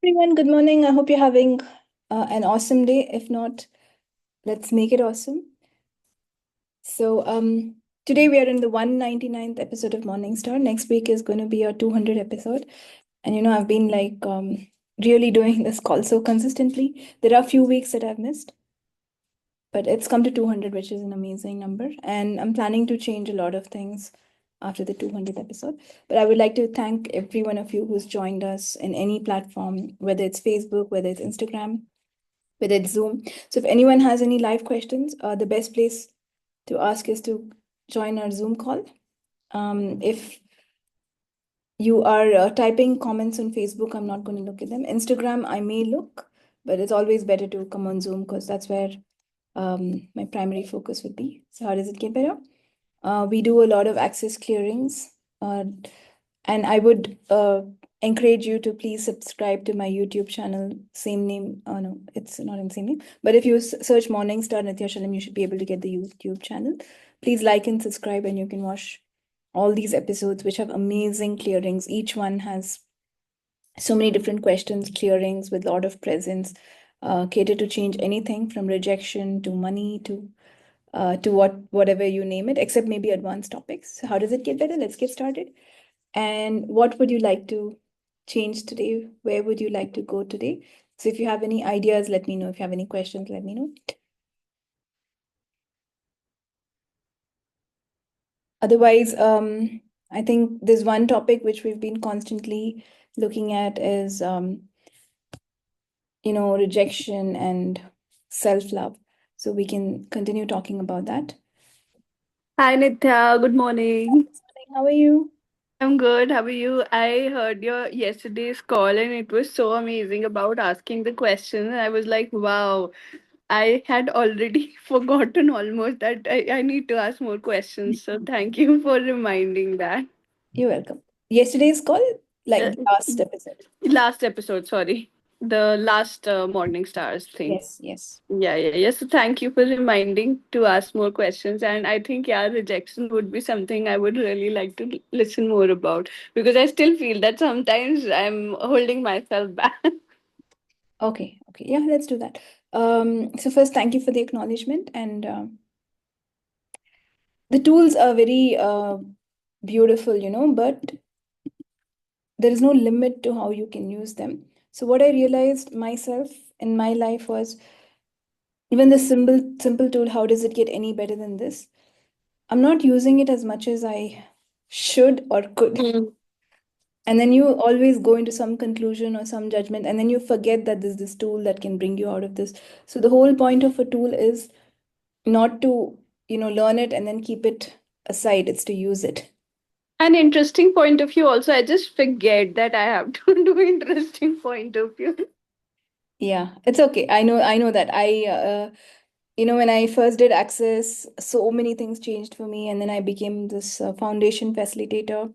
Everyone, good morning. I hope you're having an awesome day. If not, let's make it awesome. So, today we are in the 199th episode of Morning Star. Next week is going to be our 200 episode. And I've been really doing this call so consistently. There are a few weeks that I've missed, but it's come to 200, which is an amazing number. And I'm planning to change a lot of things after the 200th episode. But I would like to thank every one of you who's joined us in any platform, whether it's Facebook, whether it's Instagram, whether it's Zoom. So if anyone has any live questions, the best place to ask is to join our Zoom call. If you are typing comments on Facebook, I'm not going to look at them. Instagram, I may look, but it's always better to come on Zoom because that's where my primary focus would be. So how does it get better? We do a lot of access clearings, and I would encourage you to please subscribe to my YouTube channel, same name. Oh no, it's not in the same name. But if you search Morning Star Nithya Chellam, you should be able to get the YouTube channel. Please like and subscribe, and you can watch all these episodes, which have amazing clearings. Each one has so many different questions, clearings with a lot of presence, cater to change anything from rejection to money to whatever you name it, except maybe advanced topics. So how does it get better? Let's get started. And what would you like to change today? Where would you like to go today? So if you have any ideas, let me know. If you have any questions, let me know. Otherwise, I think there's one topic which we've been constantly looking at is, rejection and self-love. So we can continue talking about that. Hi Nithya, good morning. How are you? I'm good. How are you? I heard your yesterday's call and it was so amazing about asking the question. I was like, wow, I had already forgotten almost that I need to ask more questions. So thank you for reminding that. You're welcome. Yesterday's call, like Uh, the last episode. Last episode, sorry. The last Morning Stars thing. Yes, yes. Yeah. So thank you for reminding to ask more questions. And I think, yeah, rejection would be something I would really like to listen more about because I still feel that sometimes I'm holding myself back. Okay, okay. Yeah, let's do that. So first, thank you for the acknowledgement. And the tools are very beautiful, but there is no limit to how you can use them. So what I realized myself in my life was even the simple tool, how does it get any better than this? I'm not using it as much as I should or could. Mm. And then you always go into some conclusion or some judgment, and then you forget that there's this tool that can bring you out of this. So the whole point of a tool is not to, learn it and then keep it aside. It's to use it. An interesting point of view also, I just forget that I have to do interesting point of view. Yeah, it's okay. I know that. When I first did Access, so many things changed for me, and then I became this foundation facilitator.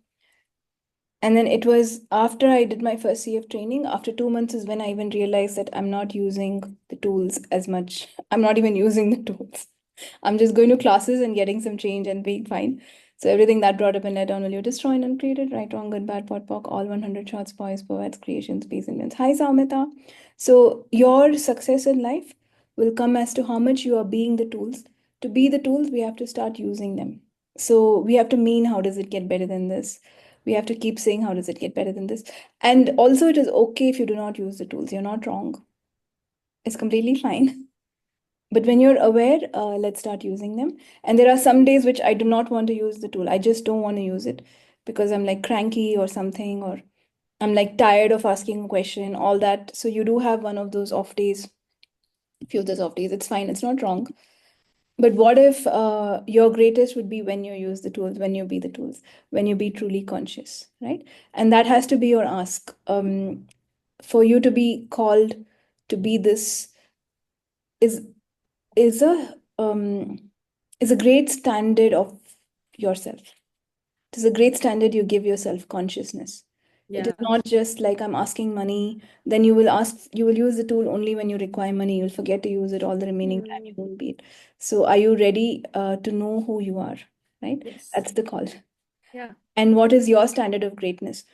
And then it was after I did my first CF training, after 2 months is when I even realized that I'm not using the tools as much. I'm not even using the tools. I'm just going to classes and getting some change and being fine. So everything that brought up in let down will you destroyed and created, right, wrong, good, bad, pot, pock, all 100 shots, boys, poets, creations, peace, and wins. Hi, Samita. So your success in life will come as to how much you are being the tools. To be the tools, we have to start using them. So we have to mean how does it get better than this? We have to keep saying how does it get better than this? And also it is okay if you do not use the tools. You're not wrong. It's completely fine. But when you're aware, let's start using them. And there are some days which I do not want to use the tool. I just don't want to use it because I'm like cranky or something, or I'm like tired of asking a question, all that. So you do have one of those off days, few of those off days. It's fine. It's not wrong. But what if your greatest would be when you use the tools, when you be the tools, when you be truly conscious, right? And that has to be your ask. For you to be called to be this is is a is a great standard of yourself. It is a great standard you give yourself consciousness. It is Yeah. not just like I'm asking money, then you will use the tool only when you require money. You'll forget to use it all the remaining time you Mm. won't be it. So are you ready to know who you are? Right? Yes. That's the call. Yeah. And what is your standard of greatness?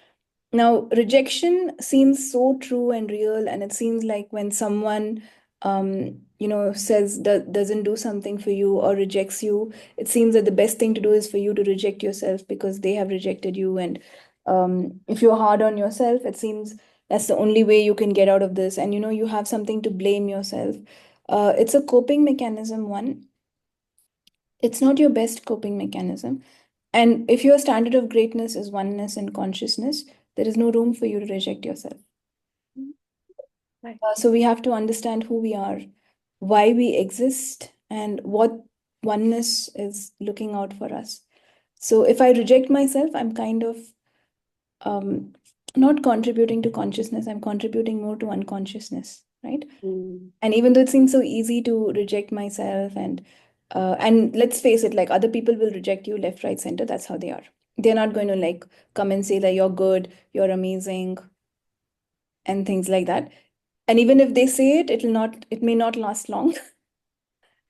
Now, rejection seems so true and real, and it seems like when someone, says doesn't do something for you or rejects you, it seems that the best thing to do is for you to reject yourself because they have rejected you. And if you're hard on yourself, it seems that's the only way you can get out of this. And you have something to blame yourself. It's a coping mechanism, one. It's not your best coping mechanism. And if your standard of greatness is oneness and consciousness, there is no room for you to reject yourself. Right. So we have to understand who we are, why we exist, and what oneness is looking out for us. So if I reject myself, I'm kind of um, not contributing to consciousness, I'm contributing more to unconsciousness, right? Mm. And even though it seems so easy to reject myself, and let's face it, like other people will reject you left, right, center. That's how they are. They're not going to like come and say that you're good, you're amazing, and things like that. And even if they say it, it may not last long.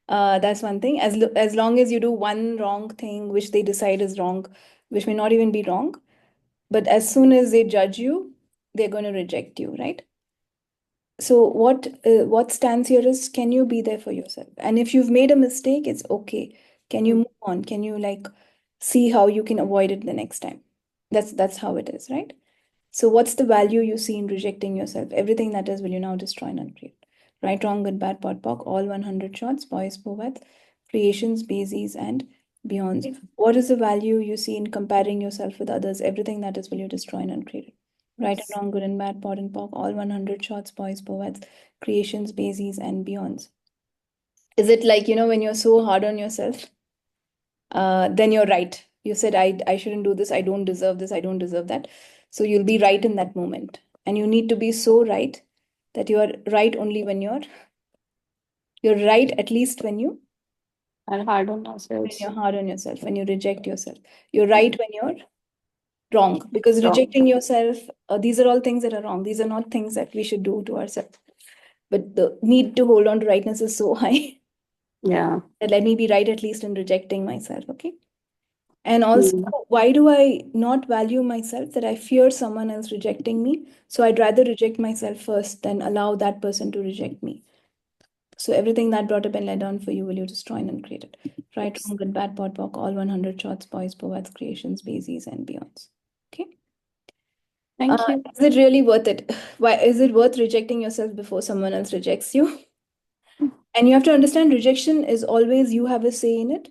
That's one thing. As long as you do one wrong thing, which they decide is wrong, which may not even be wrong, but as soon as they judge you, they're going to reject you, right? So what stands here is, can you be there for yourself? And if you've made a mistake, it's okay. Can you move on? Can you like see how you can avoid it the next time? That's how it is, right? So what's the value you see in rejecting yourself? Everything that is will you now destroy and uncreate. Right, wrong, good, bad, pot, pock, all 100 shots, boys, povats, creations, bases, and beyonds. What is the value you see in comparing yourself with others? Everything that is will you destroy and uncreate. Right and Yes. wrong, good and bad, pot and pock, all 100 shots, boys, povats, creations, bases, and beyonds. Is it like, when you're so hard on yourself, then you're right. You said, I shouldn't do this. I don't deserve this. I don't deserve that. So you'll be right in that moment. And you need to be so right that you are right only when you're right, at least And hard on when ourselves. you're hard on yourself, when you reject yourself. You're right when you're wrong. Because Wrong. rejecting yourself, these are all things that are wrong. These are not things that we should do to ourselves. But the need to hold on to rightness is so high Yeah. that let me be right at least in rejecting myself. Okay. And also, Mm. why do I not value myself that I fear someone else rejecting me? So I'd rather reject myself first than allow that person to reject me. So everything that brought up and led on for you, will you destroy and uncreate it? Right, Yes. wrong, good, bad, pot, pock, all 100 shots, boys, poets, creations, bases, and beyonds. Okay. Thank you. Is it really worth it? Why is it worth rejecting yourself before someone else rejects you? And you have to understand rejection is always you have a say in it.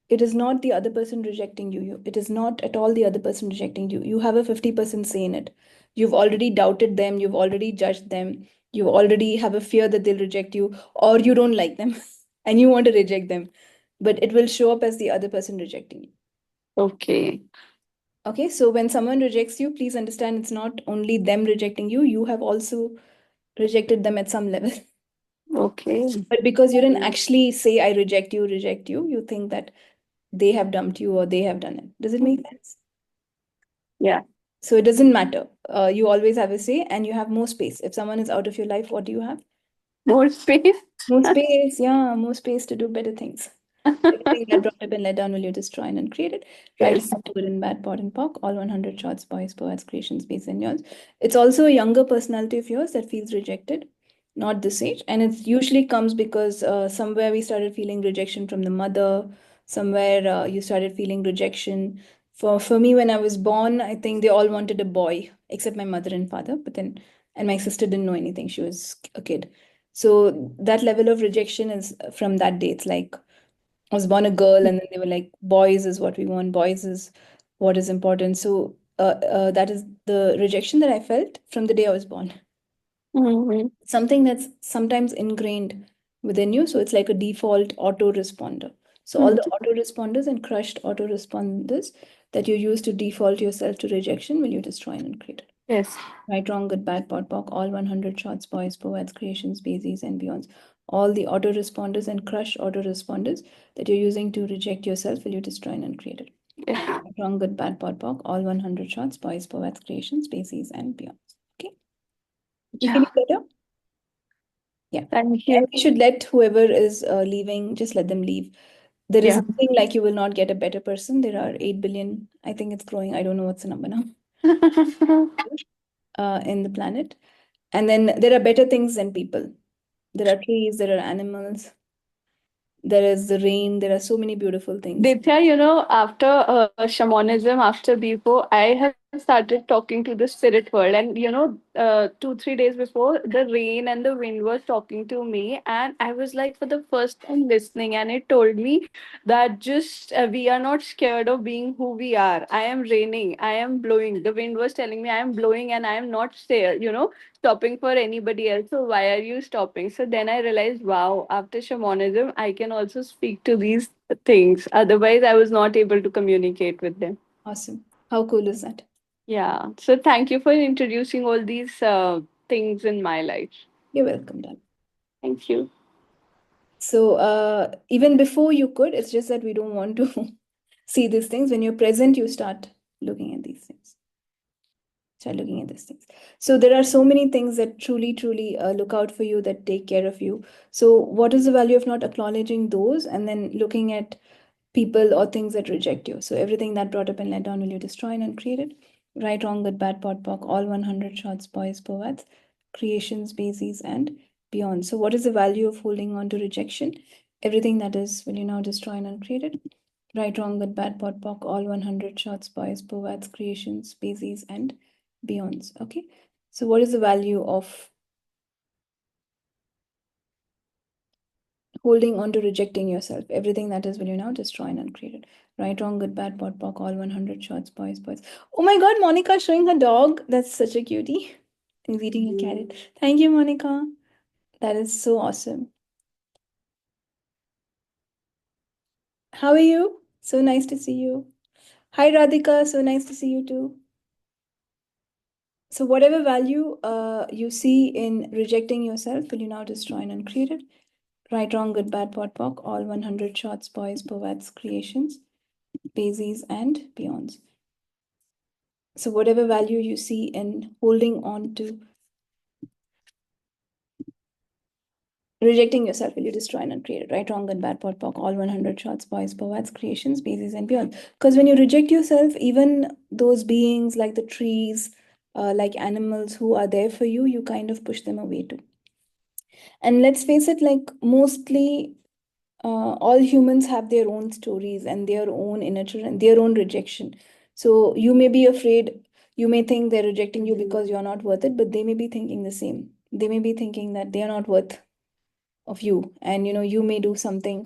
It is not the other person rejecting you. It is not at all the other person rejecting you. You have a 50% say in it. You've already doubted them, you've already judged them, you already have a fear that they'll reject you, or you don't like them and you want to reject them. But it will show up as the other person rejecting you. Okay. Okay, so when someone rejects you, please understand it's not only them rejecting you, you have also rejected them at some level. Okay. But because you didn't actually say, I reject you, you think that they have dumped you or they have done it. Does it make sense? Yeah. So it doesn't matter. You always have a say and you have more space. If someone is out of your life, what do you have? More space. More space. Yeah, more space to do better things. Everything that brought up and let down will you destroy and uncreate it. Right, Yes. good and bad, pot and pock, all 100 shots, boys, poets, creations, based and yours. It's also a younger personality of yours that feels rejected, not this age. And it usually comes because somewhere we started feeling rejection from the mother, somewhere you started feeling rejection. For me, when I was born, I think they all wanted a boy, except my mother and father. And my sister didn't know anything. She was a kid. So that level of rejection is from that day. It's like, I was born a girl, and then they were like, boys is what we want, boys is what is important. So that is the rejection that I felt from the day I was born. Mhm. Something that's sometimes ingrained within you. So it's like a default autoresponder. So all Mhm. the autoresponders and crushed autoresponders that you use to default yourself to rejection, will you destroy and create it? Yes. Right, wrong, good, bad, pot, pock, all 100 shots, boys, poets, creations, bases, and beyonds. All the autoresponders and crush autoresponders that you're using to reject yourself, will you destroy and uncreate it? Yeah. Right, wrong, good, bad, pot, pock, all 100 shots, boys, poets, creations, bases, and beyonds. Okay. You Yeah. feeling better? Yeah. Thank And you. we should let whoever is leaving, just let them leave. There is Yeah. nothing like you will not get a better person. There are 8 billion, I think it's growing. I don't know what's the number now. in the planet. And then there are better things than people. There are trees, there are animals, there is the rain, there are so many beautiful things. Ditya, after shamanism, after Bipo, I have started talking to the spirit world. And, 2, 3 days before, the rain and the wind was talking to me. And I was like, for the first time listening, and it told me that just we are not scared of being who we are. I am raining, I am blowing. The wind was telling me I am blowing and I am not there, stopping for anybody else. So why are you stopping? So then I realized, wow, after shamanism, I can also speak to these things. Otherwise, I was not able to communicate with them. Awesome. How cool is that? Yeah. So thank you for introducing all these things in my life. You're welcome, darling. Thank you. So even before you could, it's just that we don't want to see these things. When you're present, you start looking at these things. Start looking at these things. So there are so many things that truly, truly look out for you, that take care of you. So what is the value of not acknowledging those and then looking at people or things that reject you? So everything that brought up and let down, will you destroy and uncreate it? Right, wrong, good, bad, pot, pock, all 100 shots, boys, poets, creations, bases, and beyond. So what is the value of holding on to rejection? Everything that is, will you now destroy and uncreate it? Right, wrong, good, bad, pot, pock, all 100 shots, boys, poets, creations, bases, and beyonds. Okay. So what is the value of holding on to rejecting yourself? Everything that is, will you now destroy and uncreate it? Right, wrong, good, bad, pot, pock, all 100 shots, boys, boys. Oh my God, Monica showing her dog. That's such a cutie. He's eating a carrot. Thank you, Monica. That is so awesome. How are you? So nice to see you. Hi, Radhika. So nice to see you too. So whatever value you see in rejecting yourself, will you now destroy and uncreate it? Right, wrong, good, bad, pot, pock, all 100 shots, boys, poets, creations, bases, and beyonds. So whatever value you see in holding on to rejecting yourself, will you destroy and uncreate it? Right, wrong, good, bad, pot, pock, all 100 shots, boys, poets, creations, bases, and beyond. Because when you reject yourself, even those beings like the trees, like animals who are there for you, you kind of push them away too. And let's face it, like mostly all humans have their own stories and their own inner children, their own rejection. So you may be afraid, you may think they're rejecting you because you're not worth it, but they may be thinking the same. They may be thinking that they are not worth of you, and you may do something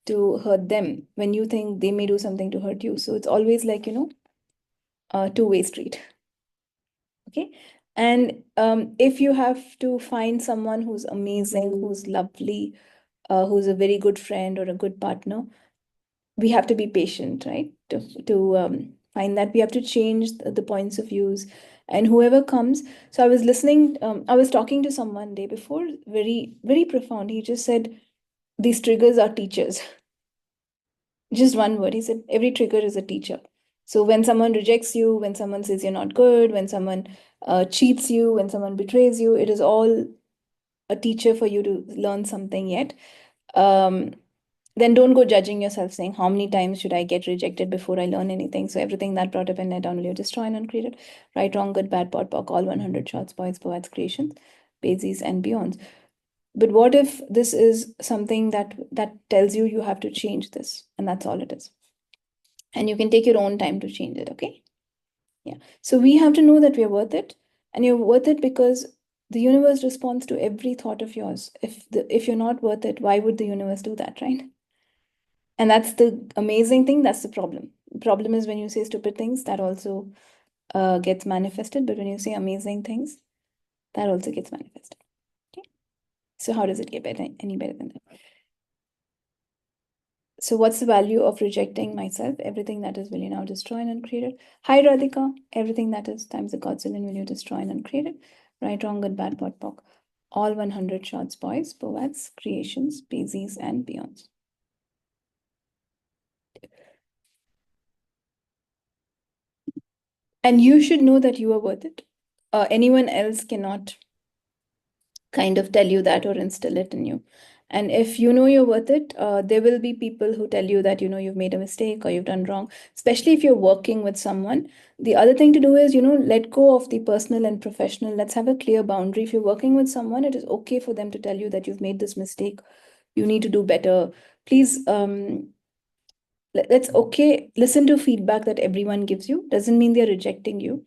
to hurt them when you think they may do something to hurt you. So it's always like a two-way street. Okay. And if you have to find someone who's amazing, who's lovely, who's a very good friend or a good partner, we have to be patient, right? To find that, we have to change the points of views, and whoever comes. So I was listening. I was talking to someone day before, very very profound. He just said these triggers are teachers. Just one word. He said every trigger is a teacher. So when someone rejects you, when someone says you're not good, when someone cheats you, when someone betrays you, it is all a teacher for you to learn something yet. Um, then don't go judging yourself saying how many times should I get rejected before I learn anything. So everything that brought up and let down, will you destroy and uncreate it? Right, wrong, good, bad, pot, pock, all 100 shots, boys, poets, creations, bases, and beyonds. But what if this is something that tells you you have to change this, and that's all it is, and you can take your own time to change it. Okay. Yeah. So we have to know that we are worth it, and you're worth it because the universe responds to every thought of yours. If you're not worth it, why would the universe do that, right? And that's the amazing thing. That's the problem. The problem is when you say stupid things, that also gets manifested. But when you say amazing things, that also gets manifested. Okay. So how does it get better, any better than that? So what's the value of rejecting myself? Everything that is, will you now destroy and uncreate it? Hi, Radhika. Everything that is times the Godzillion, will you destroy and uncreate it? Right, wrong, good, bad, pot, pock. All 100 shots, boys, poets, creations, bases, and beyonds. And you should know that you are worth it. Anyone else cannot kind of tell you that or instill it in you. And if you know you're worth it, there will be people who tell you that, you've made a mistake or you've done wrong, especially if you're working with someone. The other thing to do is, let go of the personal and professional. Let's have a clear boundary. If you're working with someone, it is okay for them to tell you that you've made this mistake. You need to do better. Please, let's okay, listen to feedback that everyone gives you. Doesn't mean they're rejecting you.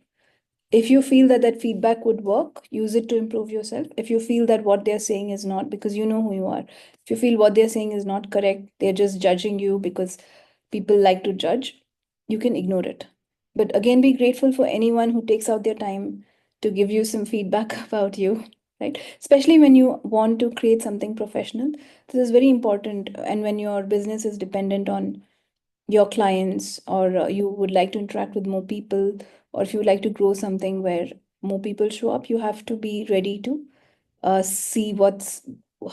If you feel that that feedback would work, use it to improve yourself. If you feel that what they're saying is not, because you know who you are, if you feel what they're saying is not correct, they're just judging you because people like to judge, you can ignore it. But again, be grateful for anyone who takes out their time to give you some feedback about you, right? Especially when you want to create something professional. This is very important. And when your business is dependent on your clients, or you would like to interact with more people, or if you would like to grow something where more people show up, you have to be ready to see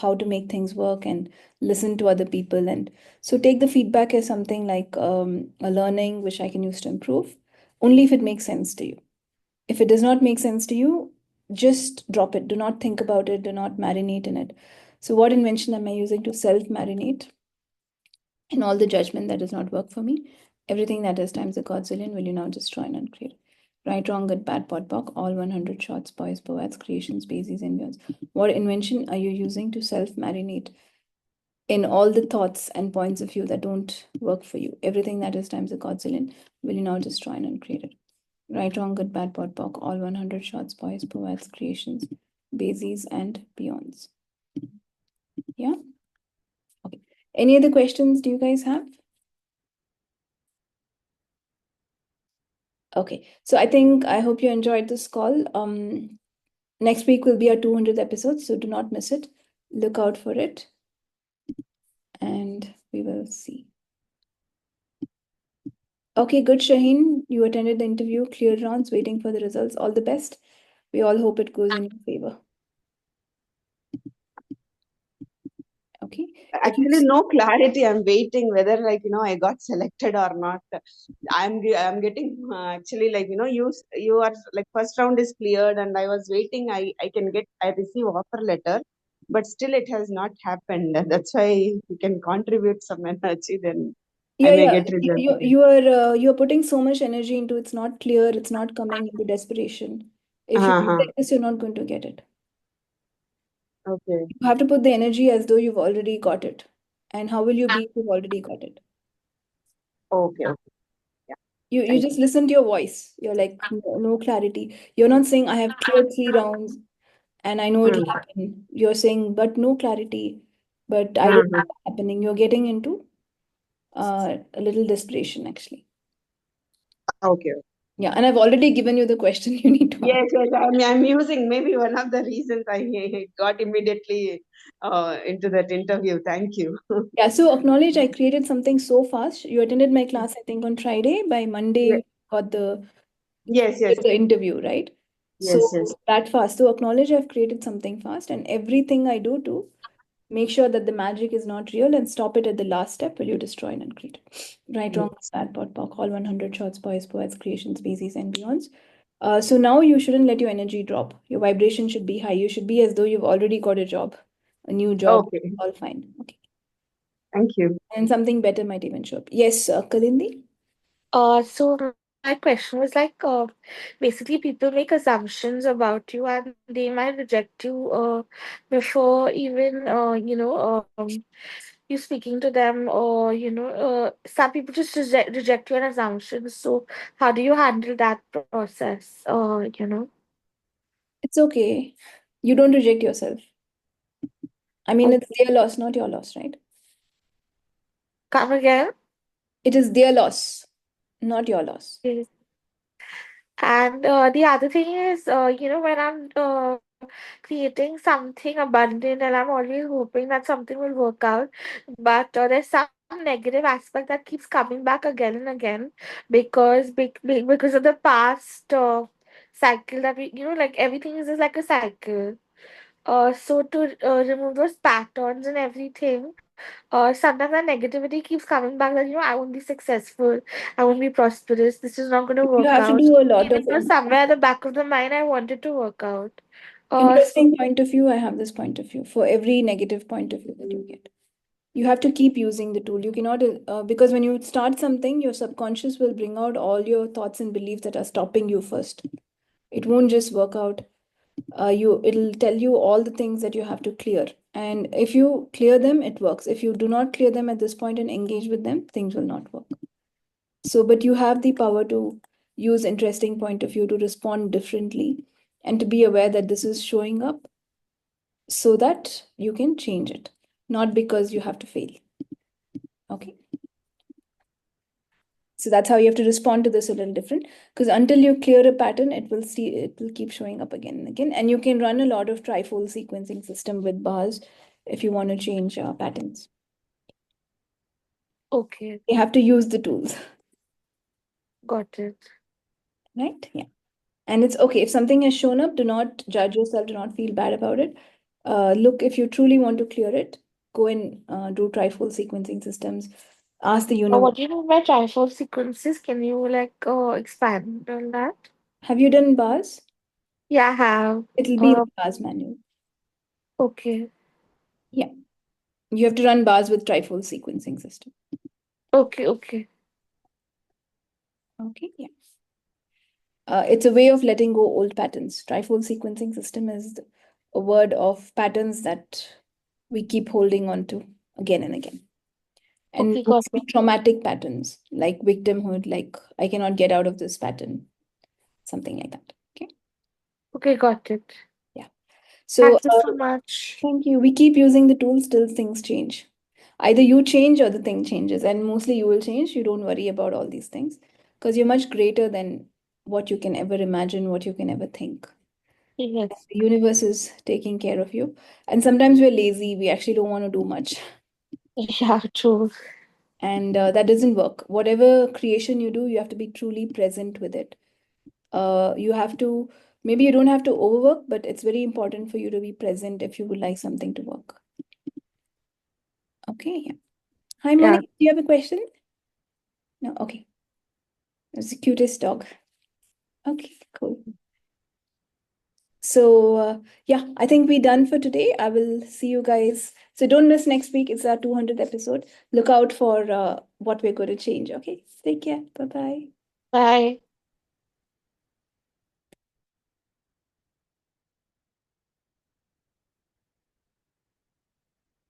how to make things work and listen to other people. And so take the feedback as something like a learning which I can use to improve, only if it makes sense to you. If it does not make sense to you, just drop it. Do not think about it. Do not marinate in it. So what invention am I using to self marinate and all the judgment that does not work for me? Everything that is times a godzillion will you now destroy and uncreate. Right, wrong, good, bad, pot, pock, all 100 shots, boys, poets, creations, bases, and beyonds. What invention are you using to self marinate in all the thoughts and points of view that don't work for you? Everything that is times a godzillion will you now destroy and uncreate it. Right, wrong, good, bad, pot, pock, all 100 shots, boys, poets, creations, bases, and beyonds. Yeah. Okay. Any other questions do you guys have? Okay, so I hope you enjoyed this call. Next week will be our 200th episode, so do not miss it. Look out for it, and we will see. Okay, good, Shaheen. You attended the interview, clear rounds, waiting for the results. All the best. We all hope it goes in your favor. Okay. If you Actually, no clarity. I'm waiting whether, like, I got selected or not. I'm getting actually, like, you are like, first round is cleared, and I was waiting. I receive offer letter, but still it has not happened. That's why you can contribute some energy, then I Yeah, may yeah. get result again. You're putting so much energy into it's not clear, it's not coming into desperation. If you do Uh-huh. like this, you're not going to get it. Okay. You have to put the energy as though you've already got it. And how will you be if you've already got it? Okay. Okay. Yeah. You Thank just listen to your voice. You're like, no, no clarity. You're not saying I have cleared 3 rounds and I know you. it'll happen. You're saying, but no clarity. But I don't know Uh-huh. what's happening. You're getting into a little desperation, actually. Okay. Yeah, and I've already given you the question you need to ask. Yes, yes, I'm using maybe one of the reasons I got immediately into that interview. Thank you. Yeah, so acknowledge I created something so fast. You attended my class, I think, on Friday. By Monday, Ye- you got Yes, yes, the interview, right? yes, yes. So that fast. So acknowledge I've created something fast, and everything I do to make sure that the magic is not real and stop it at the last step will you destroy and uncreate. Right, wrong, Yes. bad, pot, pock, all 100 shots, boys, poets, creations, species, and beyonds. So now you shouldn't let your energy drop. Your vibration should be high. You should be as though you've already got a job, a new job, Okay. all fine. Okay. Thank you. And something better might even show up. Yes, Kalindi? So my question was like, basically people make assumptions about you and they might reject you before even you speaking to them, or some people just reject you on assumptions. So how do you handle that process? It's okay. You don't reject yourself. I mean, it's Okay. their loss, not your loss, right? Come again. It is their loss, not your loss. Yes. And the other thing is, when I'm creating something abundant, and I'm always hoping that something will work out, but there's some negative aspect that keeps coming back again and again because of the past cycle that like everything is just like a cycle. So to remove those patterns and everything, sometimes that negativity keeps coming back that I won't be successful, I won't be prosperous, this is not going to You work have to out, do a lot even of though somewhere at the back of the mind I wanted to work out. Interesting point of view, I have this point of view. For every negative point of view that you get, you have to keep using the tool. You cannot, because when you start something, your subconscious will bring out all your thoughts and beliefs that are stopping you first. It won't just work out. It'll tell you all the things that you have to clear. And if you clear them, it works. If you do not clear them at this point and engage with them, things will not work. So, but you have the power to use interesting point of view to respond differently and to be aware that this is showing up so that you can change it, not because you have to fail. Okay. So that's how you have to respond to this a little different, because until you clear a pattern, it will keep showing up again and again. And you can run a lot of trifold sequencing system with bars if you want to change patterns. Okay, You have to use the tools, got it. right? Yeah. And it's okay. If something has shown up, do not judge yourself, do not feel bad about it. Look, if you truly want to clear it, go and do trifold sequencing systems. Ask the universe. What do you mean by trifold sequences? Can you like expand on that? Have you done bars? Yeah, I have. It'll be in the bars manual. Okay. Yeah. You have to run bars with trifold sequencing system. Okay, okay. Okay, yeah. It's a way of letting go old patterns. Trifold sequencing system is a word of patterns that we keep holding on to again and again. And Okay, got it. traumatic patterns like victimhood, like I cannot get out of this pattern, something like that. Okay. Okay, got it. Yeah. So Thank you so much. thank you. We keep using the tools till things change. Either you change or the thing changes, and mostly you will change. You don't worry about all these things because you're much greater than what you can ever imagine, what you can ever think. Yes. The universe is taking care of you. And sometimes we're lazy, we actually don't want to do much. Yeah, true. And that doesn't work. Whatever creation you do, you have to be truly present with it. You have to, maybe you don't have to overwork, but it's very important for you to be present if you would like something to work. Okay, yeah. Hi, Yeah. Monique, do you have a question? No, okay. That's the cutest dog. Okay, cool. So, yeah, I think we're done for today. I will see you guys. So don't miss next week. It's our 200th episode. Look out for what we're going to change. Okay, take care. Bye-bye. Bye.